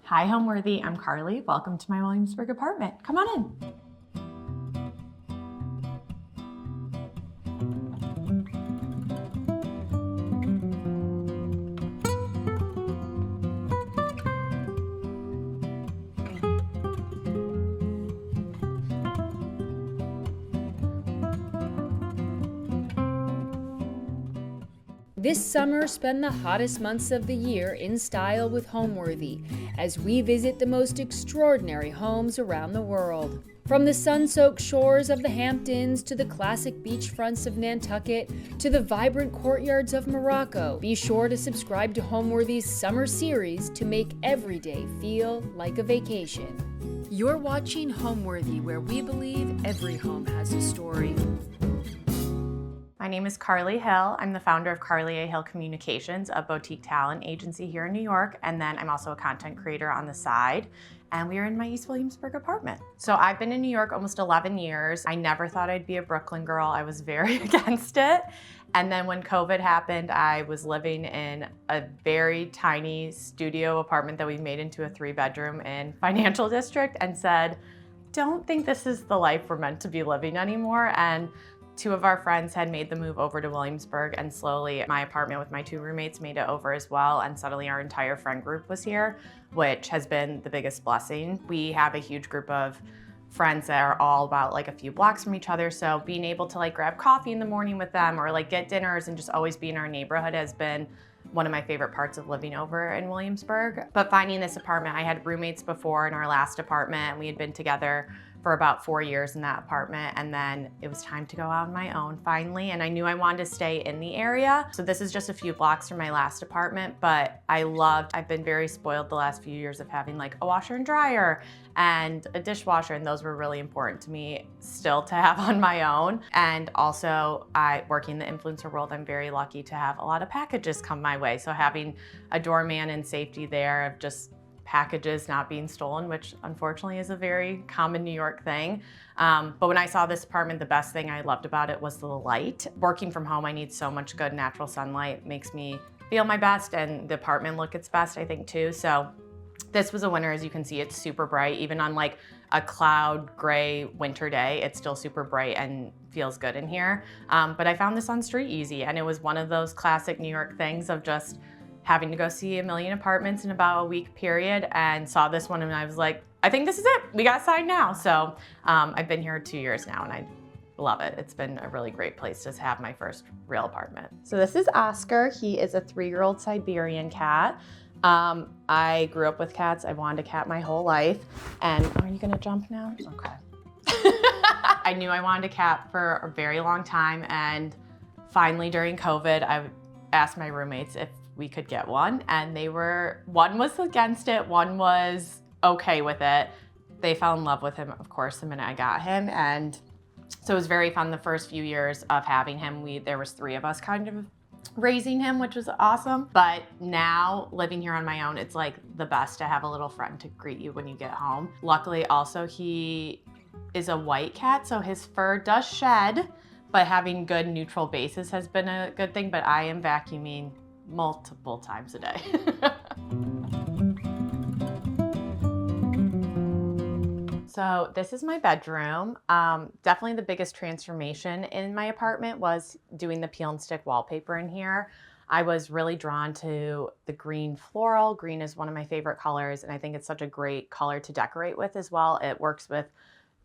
Hi, Homeworthy. I'm Carly. Welcome to my Williamsburg apartment. Come on in. This summer, spend the hottest months of the year in style with Homeworthy as we visit the most extraordinary homes around the world. From the sun-soaked shores of the Hamptons to the classic beachfronts of Nantucket to the vibrant courtyards of Morocco, be sure to subscribe to Homeworthy's summer series to make every day feel like a vacation. You're watching Homeworthy, where we believe every home has a story. My name is Carly Hill. I'm the founder of Carly A. Hill Communications, a boutique talent agency here in New York, and then I'm also a content creator on the side. And we are in my East Williamsburg apartment. So I've been in New York almost 11 years. I never thought I'd be a Brooklyn girl. I was very against it. And then when COVID happened, I was living in a very tiny studio apartment that we made into a 3-bedroom in Financial District and said, don't think this is the life we're meant to be living anymore. And 2 of our friends had made the move over to Williamsburg, and slowly my apartment with my 2 roommates made it over as well, and suddenly our entire friend group was here, which has been the biggest blessing. We have a huge group of friends that are all about like a few blocks from each other, so being able to like grab coffee in the morning with them or like get dinners and just always be in our neighborhood has been one of my favorite parts of living over in Williamsburg. But finding this apartment, I had roommates before in our last apartment, and we had been together for about 4 years in that apartment, and then it was time to go out on my own finally, and I knew I wanted to stay in the area. So this is just a few blocks from my last apartment, but I've been very spoiled the last few years of having like a washer and dryer and a dishwasher, and those were really important to me still to have on my own. And also, working in the influencer world, I'm very lucky to have a lot of packages come my way. So having a doorman and safety there of just packages not being stolen, which unfortunately is a very common New York thing. But when I saw this apartment, the best thing I loved about it was the light. Working from home, I need so much good natural sunlight. It makes me feel my best, and the apartment look its best, I think, too. So this was a winner. As you can see, it's super bright. Even on like a cloud gray winter day, it's still super bright and feels good in here. But I found this on Street Easy, and it was one of those classic New York things of just having to go see a million apartments in about a week period, and saw this one and I was like, I think this is it. We got signed now. So I've been here 2 years now and I love it. It's been a really great place to have my first real apartment. So this is Oscar. He is a 3-year-old Siberian cat. I grew up with cats. I wanted a cat my whole life. And are you gonna jump now? Okay. I knew I wanted a cat for a very long time, and finally during COVID, I asked my roommates if we could get one, and one was against it, one was okay with it. They fell in love with him, of course, the minute I got him, and so it was very fun the first few years of having him. There was 3 of us kind of raising him, which was awesome. But now living here on my own, it's like the best to have a little friend to greet you when you get home. Luckily also, he is a white cat, so his fur does shed, but having good neutral bases has been a good thing. But I am vacuuming multiple times a day. So this is my bedroom. Definitely the biggest transformation in my apartment was doing the peel and stick wallpaper in here. I was really drawn to the green floral. Green is one of my favorite colors, and I think it's such a great color to decorate with as well. It works with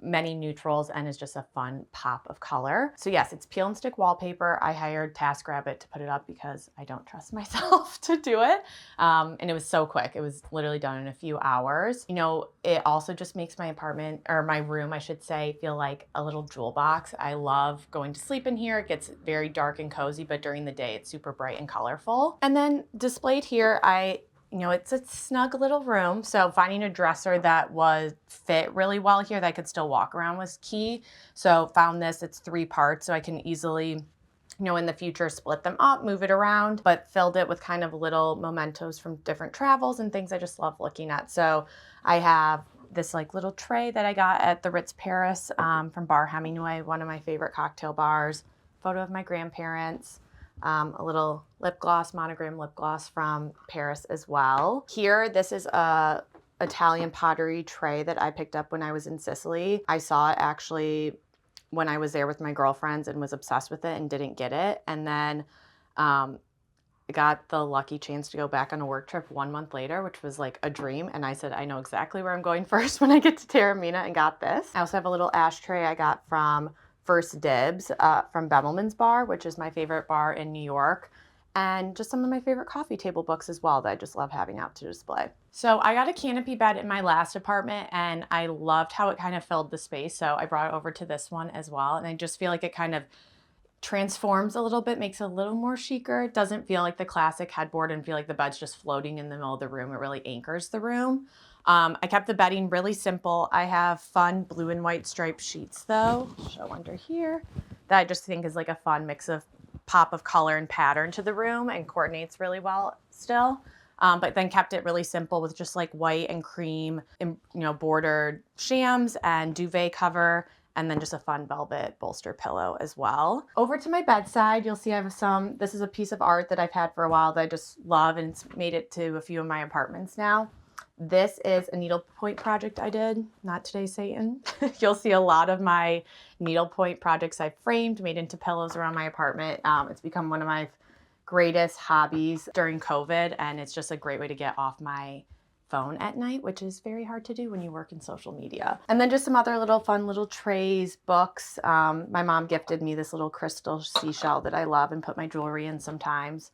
many neutrals and is just a fun pop of color. So yes, it's peel and stick wallpaper. I hired TaskRabbit to put it up because I don't trust myself to do it. And it was so quick. It was literally done in a few hours. You know, it also just makes my apartment, or my room, I should say, feel like a little jewel box. I love going to sleep in here. It gets very dark and cozy, but during the day it's super bright and colorful. And then displayed here, it's a snug little room, so finding a dresser that fit really well here that I could still walk around was key. So found this, it's 3 parts, so I can easily, in the future split them up, move it around, but filled it with kind of little mementos from different travels and things I just love looking at. So I have this like little tray that I got at the Ritz Paris from Bar Hemingway, one of my favorite cocktail bars, photo of my grandparents, a little lip gloss, monogram lip gloss from Paris as well. Here, this is a Italian pottery tray that I picked up when I was in Sicily. I saw it actually when I was there with my girlfriends and was obsessed with it and didn't get it. And then I got the lucky chance to go back on a work trip 1 month later, which was like a dream. And I said, I know exactly where I'm going first when I get to Taormina, and got this. I also have a little ashtray I got from First Dibs from Bemelman's Bar, which is my favorite bar in New York. And just some of my favorite coffee table books as well that I just love having out to display. So I got a canopy bed in my last apartment and I loved how it kind of filled the space. So I brought it over to this one as well. And I just feel like it kind of transforms a little bit, makes it a little more chicer. It doesn't feel like the classic headboard and feel like the bed's just floating in the middle of the room. It really anchors the room. I kept the bedding really simple. I have fun blue and white striped sheets though, show under here, that I just think is like a fun mix of pop of color and pattern to the room and coordinates really well still. But then kept it really simple with just like white and cream, bordered shams and duvet cover, and then just a fun velvet bolster pillow as well. Over to my bedside, you'll see I have this is a piece of art that I've had for a while that I just love, and it's made it to a few of my apartments now. This is a needlepoint project I did, not today, Satan. You'll see a lot of my needlepoint projects I've framed, made into pillows around my apartment. It's become one of my greatest hobbies during COVID, and it's just a great way to get off my phone at night, which is very hard to do when you work in social media. And then just some other fun little trays, books. My mom gifted me this little crystal seashell that I love and put my jewelry in sometimes.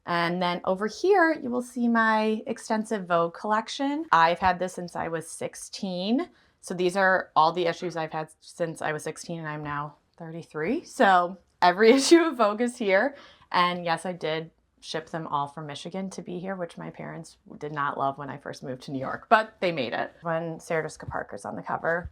And then over here, you will see my extensive Vogue collection. I've had this since I was 16. So these are all the issues I've had since I was 16 and I'm now 33. So every issue of Vogue is here. And yes, I did ship them all from Michigan to be here, which my parents did not love when I first moved to New York, but they made it. When Sarah Jessica Parker's on the cover,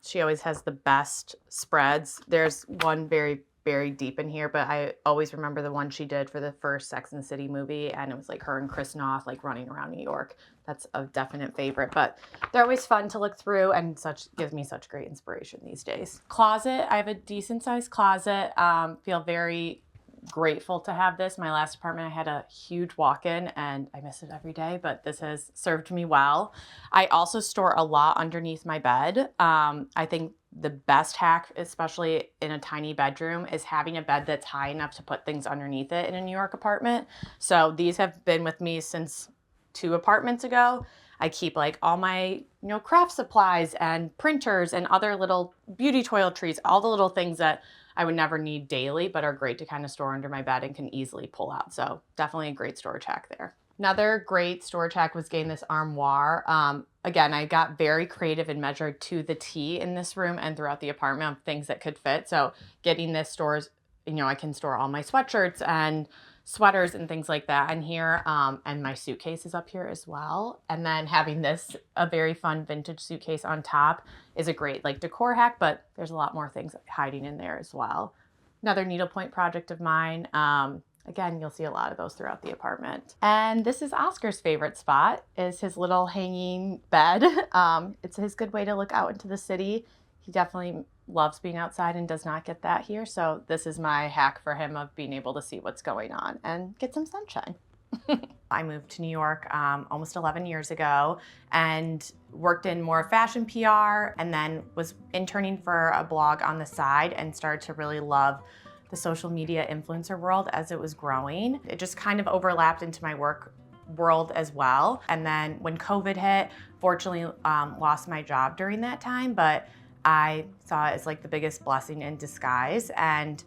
she always has the best spreads. There's one very buried deep in here, but I always remember the one she did for the first Sex and the City movie, and it was like her and Chris Noth like running around New York. That's a definite favorite, but they're always fun to look through and gives me such great inspiration these days. Closet, I have a decent sized closet. Feel very grateful to have this. My last apartment, I had a huge walk-in and I miss it every day, but this has served me well. I also store a lot underneath my bed. I think the best hack, especially in a tiny bedroom, is having a bed that's high enough to put things underneath it in a New York apartment. So these have been with me since 2 apartments ago. I keep like all my, craft supplies and printers and other little beauty toiletries, all the little things that I would never need daily, but are great to kind of store under my bed and can easily pull out. So definitely a great storage hack there. Another great storage hack was getting this armoire. Again, I got very creative and measured to the T in this room and throughout the apartment of things that could fit. So getting this stores, I can store all my sweatshirts and sweaters and things like that in here. And my suitcase is up here as well. And then having this, a very fun vintage suitcase on top, is a great decor hack, but there's a lot more things hiding in there as well. Another needlepoint project of mine. Again, you'll see a lot of those throughout the apartment. And this is Oscar's favorite spot, is his little hanging bed. It's his good way to look out into the city. He definitely loves being outside and does not get that here. So this is my hack for him of being able to see what's going on and get some sunshine. I moved to New York almost 11 years ago and worked in more fashion PR, and then was interning for a blog on the side and started to really love the social media influencer world as it was growing. It just kind of overlapped into my work world as well. And then when COVID hit, fortunately lost my job during that time, but I saw it as the biggest blessing in disguise and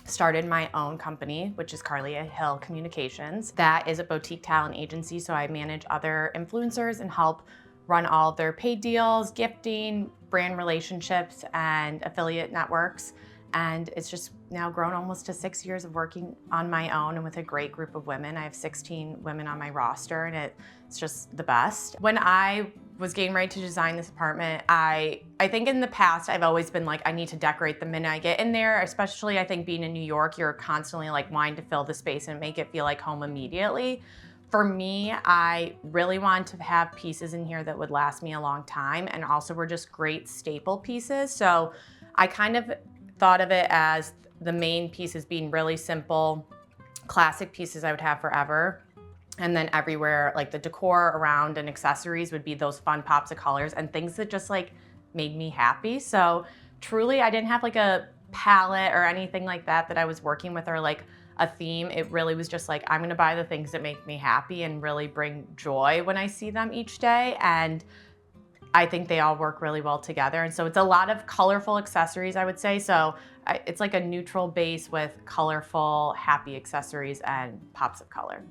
started my own company, which is Carly Hill Communications. That is a boutique talent agency, so I manage other influencers and help run all of their paid deals, gifting, brand relationships, and affiliate networks. And it's just now grown almost to 6 years of working on my own and with a great group of women. I have 16 women on my roster, and it's just the best. When I was getting ready to design this apartment, I think in the past I've always been I need to decorate the minute I get in there, especially I think being in New York, you're constantly wanting to fill the space and make it feel like home immediately. For me, I really wanted to have pieces in here that would last me a long time and also were just great staple pieces. So I kind of thought of it as the main pieces being really simple, classic pieces I would have forever. And then everywhere, like the decor around and accessories would be those fun pops of colors and things that just like made me happy. So truly, I didn't have like a palette or anything like that I was working with, or like a theme. It really was just like, I'm gonna buy the things that make me happy and really bring joy when I see them each day. And I think they all work really well together. And so it's a lot of colorful accessories, I would say. So it's like a neutral base with colorful, happy accessories and pops of color.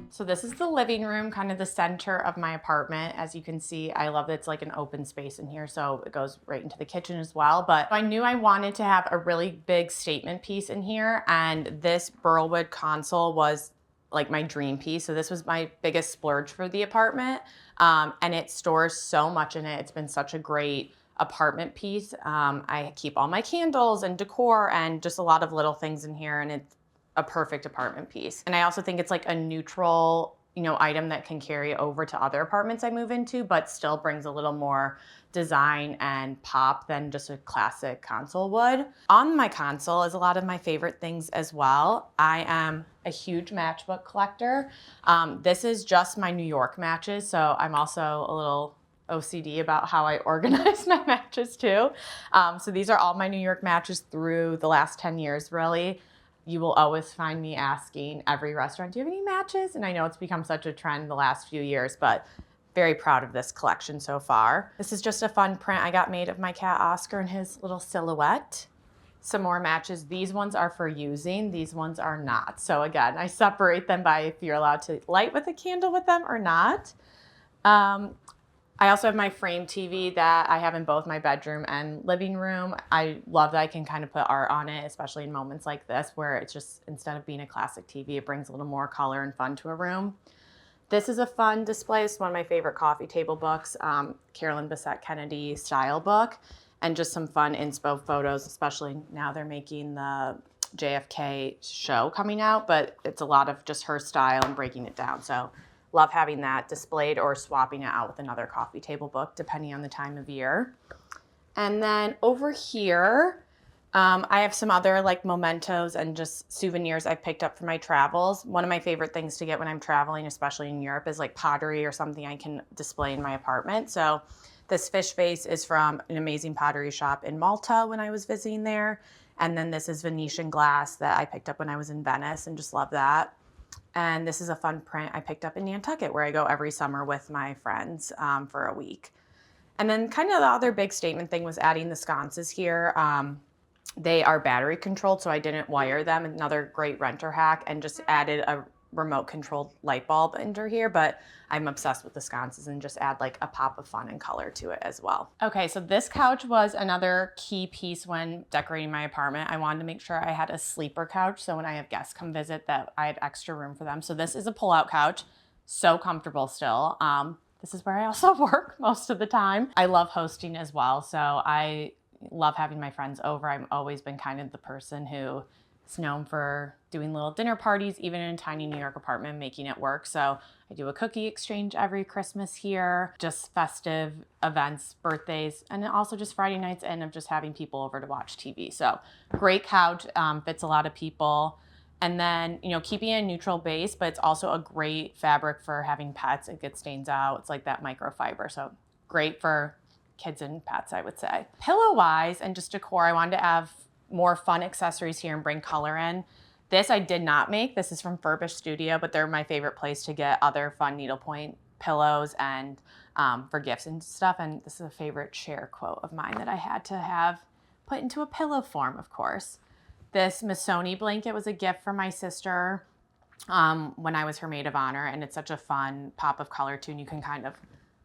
So this is the living room, kind of the center of my apartment. As you can see, I love that it's like an open space in here, so it goes right into the kitchen as well. But I knew I wanted to have a really big statement piece in here, and this burlwood console was like my dream piece. So this was my biggest splurge for the apartment, and it stores so much in it. It's been such a great apartment piece. I keep all my candles and decor and just a lot of little things in here, and it's a perfect apartment piece. And I also think it's like a neutral, item that can carry over to other apartments I move into, but still brings a little more design and pop than just a classic console would. On my console is a lot of my favorite things as well. I am a huge matchbook collector. This is just my New York matches, so I'm also a little OCD about how I organize my matches too. So these are all my New York matches through the last 10 years, really. You will always find me asking every restaurant, do you have any matches? And I know it's become such a trend the last few years, but very proud of this collection so far. This is just a fun print I got made of my cat Oscar and his little silhouette. Some more matches. These ones are for using, these ones are not. So again, I separate them by if you're allowed to light with a candle with them or not. I also have my frame TV that I have in both my bedroom and living room. I love that I can kind of put art on it, especially in moments like this where it's just, instead of being a classic TV, it brings a little more color and fun to a room. This is a fun display. It's one of my favorite coffee table books, Carolyn Bessette Kennedy style book, and just some fun inspo photos, especially now they're making the JFK show coming out, but it's a lot of just her style and breaking it down. So love having that displayed or swapping it out with another coffee table book, depending on the time of year. And then over here, I have some other like mementos and just souvenirs I've picked up for my travels. One of my favorite things to get when I'm traveling, especially in Europe, is like pottery or something I can display in my apartment. So this fish vase is from an amazing pottery shop in Malta when I was visiting there. And then this is Venetian glass that I picked up when I was in Venice and just love that. And this is a fun print I picked up in Nantucket where I go every summer with my friends for a week. And then kind of the other big statement thing was adding the sconces here. They are battery controlled, so I didn't wire them. Another great renter hack, and just added a remote controlled light bulb under here, but I'm obsessed with the sconces and just add like a pop of fun and color to it as well. Okay, so this couch was another key piece when decorating my apartment. I wanted to make sure I had a sleeper couch, so when I have guests come visit that I had extra room for them. So this is a pull-out couch, so comfortable still. This is where I also work most of the time. I love hosting as well, so I love having my friends over. I've always been kind of the person who is known for doing little dinner parties, even in a tiny New York apartment, making it work. So I do a cookie exchange every Christmas here, just festive events, birthdays, and also just Friday nights and of just having people over to watch TV. So great couch, fits a lot of people. And then, keeping it a neutral base, but it's also a great fabric for having pets. It gets stains out. It's like that microfiber. So great for kids and pets, I would say. Pillow-wise and just decor, I wanted to have more fun accessories here and bring color in. This I did not make. This is from Furbish Studio, but they're my favorite place to get other fun needlepoint pillows and for gifts and stuff. And this is a favorite share quote of mine that I had to have put into a pillow form, of course. This Missoni blanket was a gift from my sister when I was her maid of honor, and it's such a fun pop of color too, and you can kind of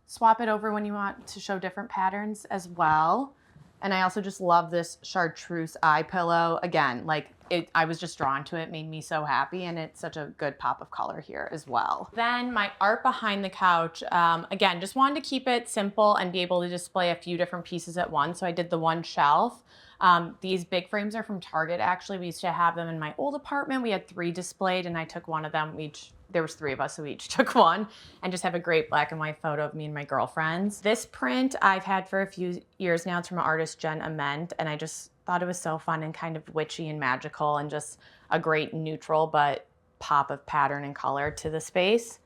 swap it over when you want to show different patterns as well. And I also just love this chartreuse eye pillow. Again, I was just drawn to it, made me so happy, and it's such a good pop of color here as well. Then my art behind the couch, again, just wanted to keep it simple and be able to display a few different pieces at once. So I did the one shelf. These big frames are from Target, actually. We used to have them in my old apartment. We had 3 displayed, and I took one of them. There was 3 of us, so we each took one, and just have a great black and white photo of me and my girlfriends. This print I've had for a few years now. It's from artist Jen Ament, and I just thought it was so fun and kind of witchy and magical, and just a great neutral but pop of pattern and color to the space.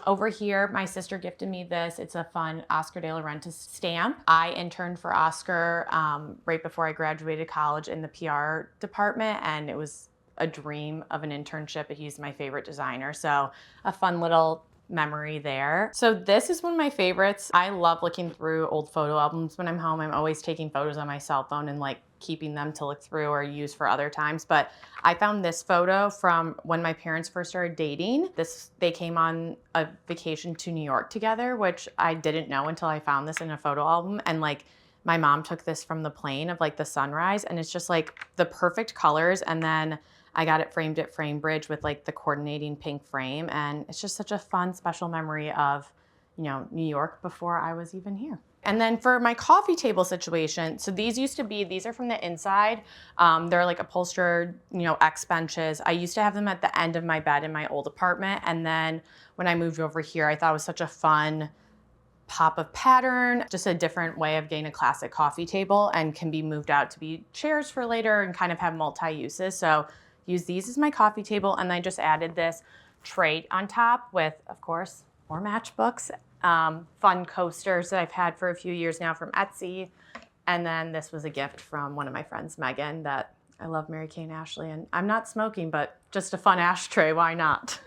Over here, my sister gifted me this. It's a fun Oscar de la Renta stamp. I interned for Oscar right before I graduated college in the PR department, and it was a dream of an internship. He's my favorite designer, so a fun little memory there. So this is one of my favorites. I love looking through old photo albums when I'm home. I'm always taking photos on my cell phone and like keeping them to look through or use for other times. But I found this photo from when my parents first started dating. They came on a vacation to New York together, which I didn't know until I found this in a photo album. And like my mom took this from the plane of like the sunrise, and it's just like the perfect colors. And then I got it framed at Framebridge with like the coordinating pink frame. And it's just such a fun, special memory of, New York before I was even here. And then for my coffee table situation, so these are from the inside. They're like upholstered, X benches. I used to have them at the end of my bed in my old apartment. And then when I moved over here, I thought it was such a fun pop of pattern, just a different way of getting a classic coffee table, and can be moved out to be chairs for later and kind of have multi-uses. So use these as my coffee table. And I just added this tray on top with, of course, more matchbooks, fun coasters that I've had for a few years now from Etsy. And then this was a gift from one of my friends, Megan, that I love Mary Kay and Ashley. And I'm not smoking, but just a fun ashtray, why not?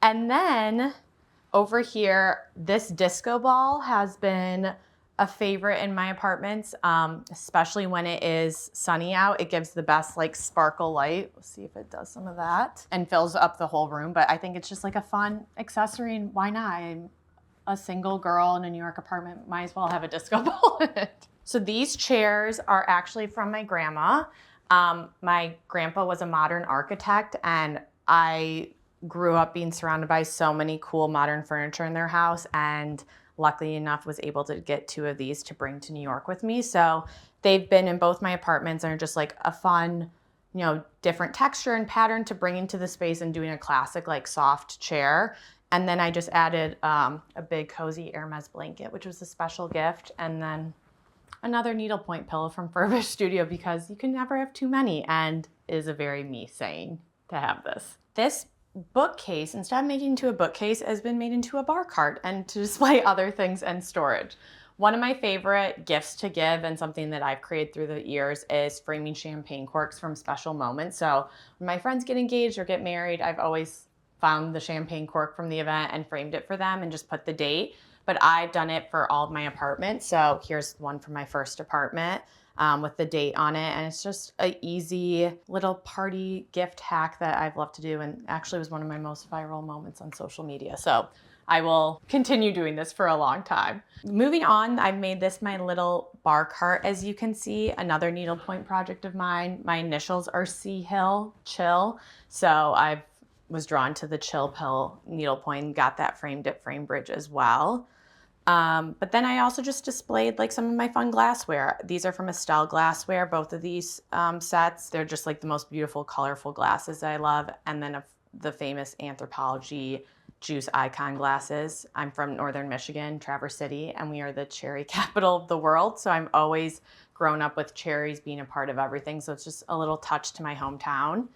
And then over here, this disco ball has been a favorite in my apartments, especially when it is sunny out. It gives the best like sparkle light. Let's see if it does some of that and fills up the whole room. But I think it's just like a fun accessory, and why not? I'm a single girl in a New York apartment, might as well have a disco ball in it. So these chairs are actually from my grandma. My grandpa was a modern architect, and I grew up being surrounded by so many cool modern furniture in their house, and luckily enough was able to get 2 of these to bring to New York with me. So they've been in both my apartments and are just like a fun, different texture and pattern to bring into the space, and doing a classic like soft chair. And then I just added a big cozy Hermes blanket, which was a special gift. And then another needlepoint pillow from Furbish Studio, because you can never have too many, and it is a very me saying to have this. This bookcase, instead of making into a bookcase, has been made into a bar cart and to display other things and storage. One of my favorite gifts to give, and something that I've created through the years, is framing champagne corks from special moments. So when my friends get engaged or get married, I've always found the champagne cork from the event and framed it for them and just put the date. But I've done it for all of my apartments. So here's one from my first apartment with the date on it. And it's just an easy little party gift hack that I've loved to do, and actually was one of my most viral moments on social media. So I will continue doing this for a long time. Moving on, I've made this my little bar cart. As you can see, another needlepoint project of mine. My initials are C Hill, Chill. So I was drawn to the Chill Pill needlepoint and got that framed at Framebridge as well. But then I also just displayed like some of my fun glassware. These are from Estelle Glassware, both of these sets. They're just like the most beautiful, colorful glasses that I love. And then the famous Anthropologie Juice Icon glasses. I'm from Northern Michigan, Traverse City, and we are the cherry capital of the world. So I'm always grown up with cherries being a part of everything. So it's just a little touch to my hometown.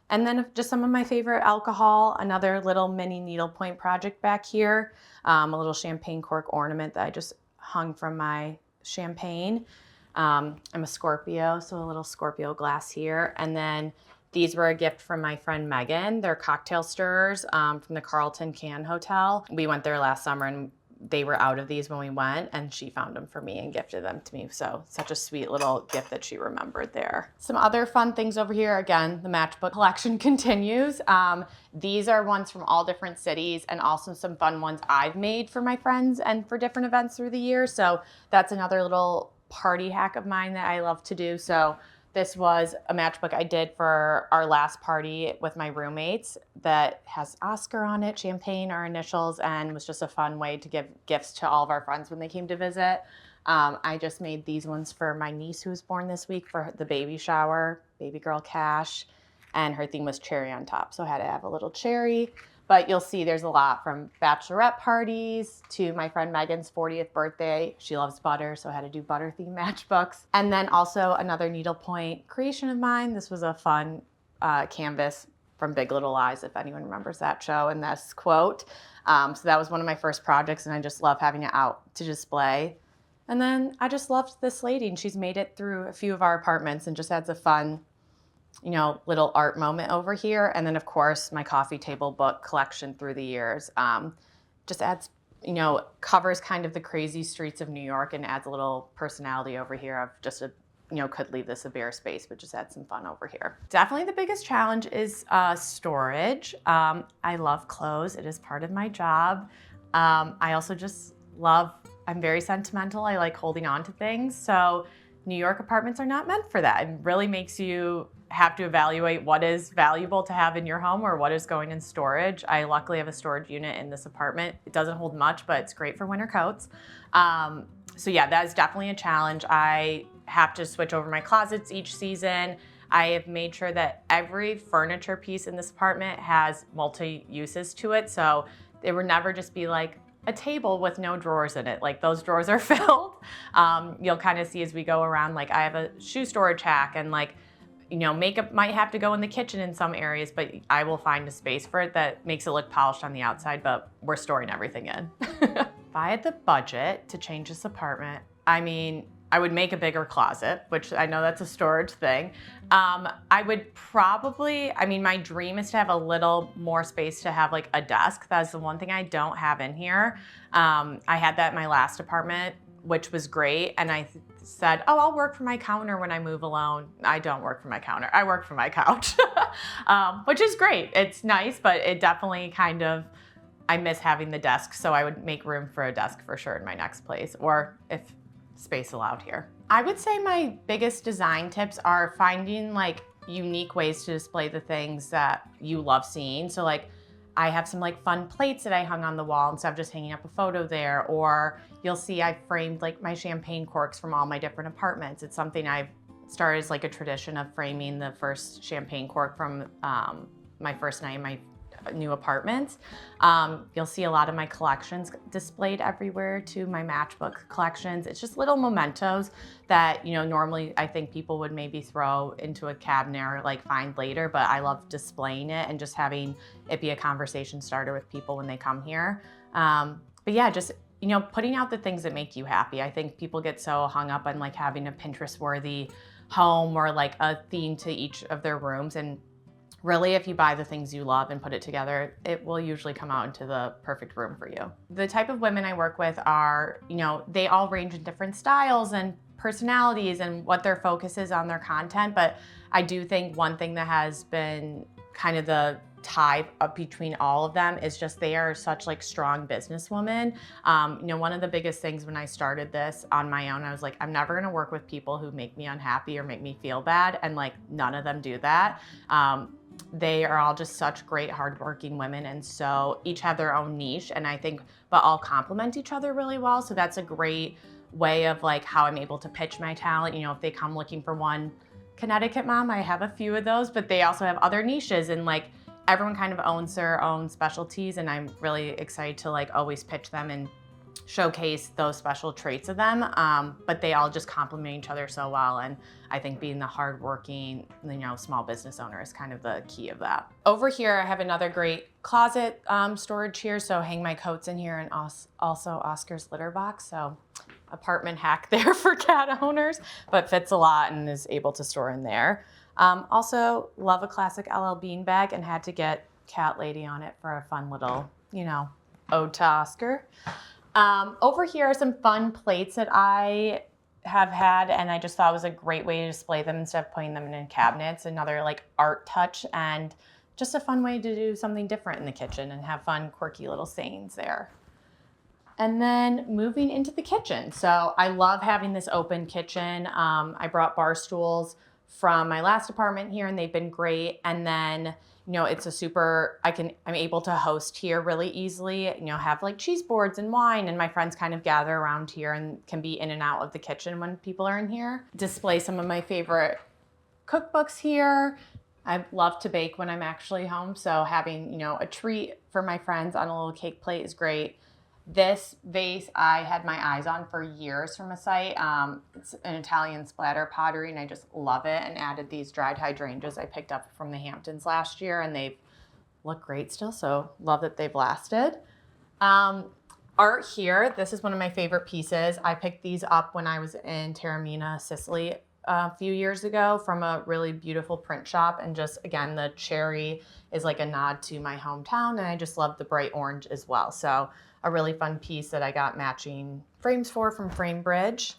And then just some of my favorite alcohol, another little mini needlepoint project back here, a little champagne cork ornament that I just hung from my champagne. I'm a Scorpio, so a little Scorpio glass here. And then these were a gift from my friend Megan. They're cocktail stirrers from the Carlton Cannes Hotel. We went there last summer, and they were out of these when we went, and she found them for me and gifted them to me. So such a sweet little gift that she remembered there. Some other fun things over here. Again, the matchbook collection continues. These are ones from all different cities, and also some fun ones I've made for my friends and for different events through the year. So that's another little party hack of mine that I love to do. So this was a matchbook I did for our last party with my roommates that has Oscar on it, champagne, our initials, and was just a fun way to give gifts to all of our friends when they came to visit. I just made these ones for my niece who was born this week for the baby shower, baby girl Cash, and her theme was cherry on top. So I had to have a little cherry. But you'll see there's a lot from bachelorette parties to my friend Megan's 40th birthday. She loves butter, so I had to do butter themed matchbooks. And then also another needlepoint creation of mine. This was a fun canvas from Big Little Lies, if anyone remembers that show, and this quote. So that was one of my first projects, and I just love having it out to display. And then I just loved this lady, and she's made it through a few of our apartments and just adds a fun, little art moment over here. And then, of course, my coffee table book collection through the years just adds, covers kind of the crazy streets of New York and adds a little personality over here of just could leave this a bare space, but just add some fun over here. Definitely the biggest challenge is storage. I love clothes. It is part of my job. I also just I'm very sentimental. I like holding on to things. So New York apartments are not meant for that. It really makes you have to evaluate what is valuable to have in your home or what is going in storage. I luckily have a storage unit in this apartment. It doesn't hold much, but it's great for winter coats. So yeah, that is definitely a challenge. I have to switch over my closets each season. I have made sure that every furniture piece in this apartment has multi-uses to it. So it would never just be like a table with no drawers in it. Like those drawers are filled. You'll kind of see as we go around, like I have a shoe storage hack and makeup might have to go in the kitchen in some areas, but I will find a space for it that makes it look polished on the outside, but we're storing everything in. If I had the budget to change this apartment, I would make a bigger closet, which I know that's a storage thing. I would probably, my dream is to have a little more space to have like a desk. That's the one thing I don't have in here. I had that in my last apartment, which was great. And I said, oh, I'll work from my counter when I move alone. I don't work from my counter. I work from my couch, which is great. It's nice, but it definitely I miss having the desk. So I would make room for a desk for sure in my next place, or if space allowed here. I would say my biggest design tips are finding unique ways to display the things that you love seeing. So I have some fun plates that I hung on the wall instead of just hanging up a photo there. Or you'll see I framed my champagne corks from all my different apartments. It's something I've started as a tradition of framing the first champagne cork from my first night in my new apartments. You'll see a lot of my collections displayed everywhere to my matchbook collections. It's just little mementos that, normally I think people would maybe throw into a cabinet or find later, but I love displaying it and just having it be a conversation starter with people when they come here. But yeah, just, putting out the things that make you happy. I think people get so hung up on having a Pinterest-worthy home or a theme to each of their rooms. And really, if you buy the things you love and put it together, it will usually come out into the perfect room for you. The type of women I work with are, they all range in different styles and personalities and what their focus is on their content. But I do think one thing that has been kind of the tie up between all of them is just they are such strong businesswomen. One of the biggest things when I started this on my own, I was like, I'm never gonna work with people who make me unhappy or make me feel bad. And none of them do that. They are all just such great hardworking women, and so each have their own niche, and I think but all complement each other really well. So that's a great way of how I'm able to pitch my talent. If they come looking for one Connecticut mom, I have a few of those, but they also have other niches, and everyone kind of owns their own specialties, and I'm really excited to always pitch them and showcase those special traits of them, but they all just complement each other so well. And I think being the hardworking, small business owner is kind of the key of that. Over here, I have another great closet storage here, so hang my coats in here, and also Oscar's litter box. So apartment hack there for cat owners, but fits a lot and is able to store in there. Also love a classic LL Bean bag and had to get Cat Lady on it for a fun little, ode to Oscar. Over here are some fun plates that I have had, and I just thought it was a great way to display them instead of putting them in cabinets. Another art touch and just a fun way to do something different in the kitchen and have fun, quirky little sayings there. And then moving into the kitchen. So I love having this open kitchen. I brought bar stools from my last apartment here, and they've been great. And then, it's I'm able to host here really easily, have like cheese boards and wine, and my friends kind of gather around here and can be in and out of the kitchen when people are in here. Display some of my favorite cookbooks here. I love to bake when I'm actually home, so having, a treat for my friends on a little cake plate is great. This vase I had my eyes on for years from a site. It's an Italian splatter pottery, and I just love it, and added these dried hydrangeas I picked up from the Hamptons last year, and they've looked great still, so love that they've lasted. Art here, this is one of my favorite pieces. I picked these up when I was in Taormina, Sicily a few years ago from a really beautiful print shop, and just, again, the cherry is like a nod to my hometown, and I just love the bright orange as well. So a really fun piece that I got matching frames from Framebridge.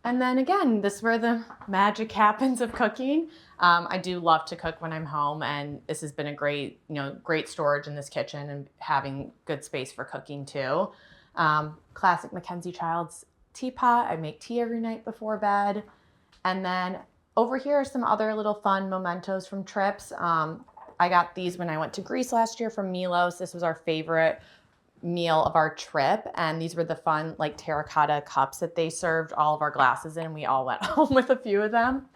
And then again, this is where the magic happens of cooking. I do love to cook when I'm home, and this has been a great storage in this kitchen and having good space for cooking too. Classic Mackenzie Childs teapot. I make tea every night before bed. And then over here are some other little fun mementos from trips. I got these when I went to Greece last year from Milos. This was our favorite meal of our trip, and these were the fun like terracotta cups that they served all of our glasses in. We all went home with a few of them.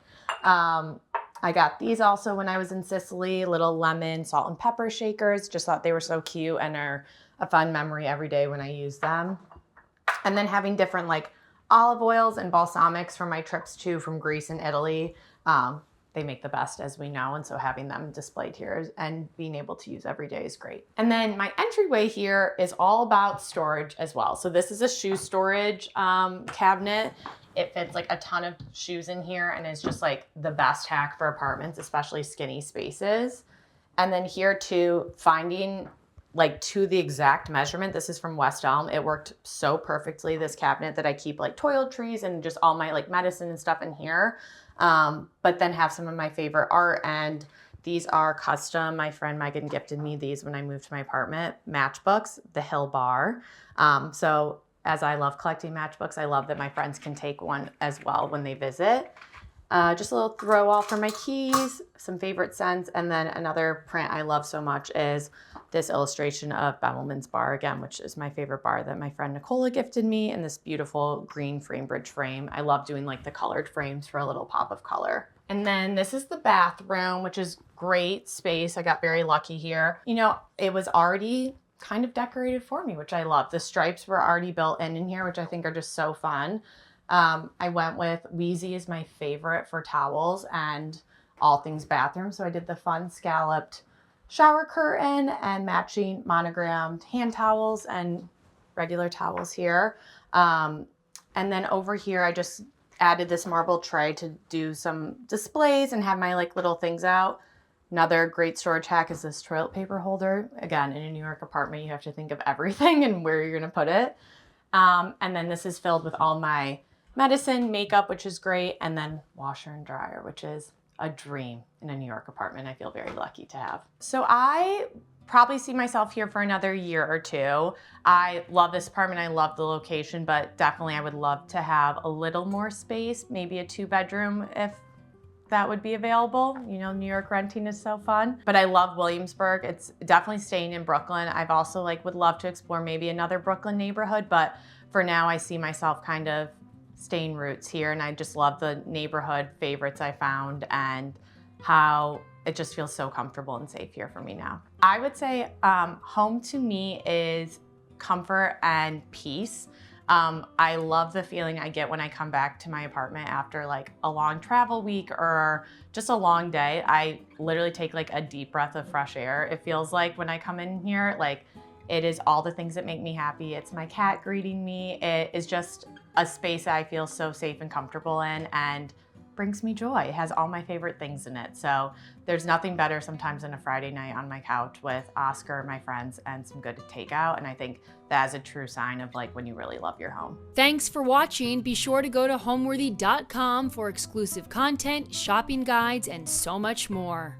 I got these also when I was in Sicily, little lemon salt and pepper shakers. Just thought they were so cute and are a fun memory every day when I use them. And then having different like olive oils and balsamics from my trips too, from Greece and Italy. They make the best, as we know, and so having them displayed here and being able to use every day is great. And then my entryway here is all about storage as well. So this is a shoe storage cabinet. It fits like a ton of shoes in here and is just like the best hack for apartments, especially skinny spaces. And then here too, finding like to the exact measurement. This is from West Elm. It worked so perfectly, this cabinet, that I keep like toiletries and just all my like medicine and stuff in here. But then have some of my favorite art, and these are custom. My friend Megan gifted me these when I moved to my apartment, matchbooks, the Hill Bar. So as I love collecting matchbooks, I love that my friends can take one as well when they visit. Just a little throw all for my keys, some favorite scents, and then another print I love so much is this illustration of Bemelman's bar again, which is my favorite bar that my friend Nicola gifted me, in this beautiful green Framebridge frame. I love doing like the colored frames for a little pop of color. And then this is the bathroom, which is great space. I got very lucky here. It was already kind of decorated for me, which I love. The stripes were already built in here, which I think are just so fun. I went with Wheezy is my favorite for towels and all things bathroom. So I did the fun scalloped shower curtain and matching monogrammed hand towels and regular towels here. And then over here, I just added this marble tray to do some displays and have my like little things out. Another great storage hack is this toilet paper holder. Again, in a New York apartment, you have to think of everything and where you're going to put it. And then this is filled with all my medicine, makeup, which is great, and then washer and dryer, which is a dream in a New York apartment. I feel very lucky to have. So I probably see myself here for another year or two. I love this apartment. I love the location, but definitely I would love to have a little more space, maybe a 2-bedroom if that would be available. New York renting is so fun. But I love Williamsburg. It's definitely staying in Brooklyn. I've also would love to explore maybe another Brooklyn neighborhood, but for now I see myself kind of staying roots here, and I just love the neighborhood favorites I found and how it just feels so comfortable and safe here for me now. I would say home to me is comfort and peace. I love the feeling I get when I come back to my apartment after like a long travel week or just a long day. I literally take like a deep breath of fresh air. It feels like when I come in here, like it is all the things that make me happy. It's my cat greeting me. It is just a space that I feel so safe and comfortable in and brings me joy. It has all my favorite things in it. So there's nothing better sometimes than a Friday night on my couch with Oscar, my friends, and some good takeout. And I think that is a true sign of when you really love your home. Thanks for watching. Be sure to go to homeworthy.com for exclusive content, shopping guides, and so much more.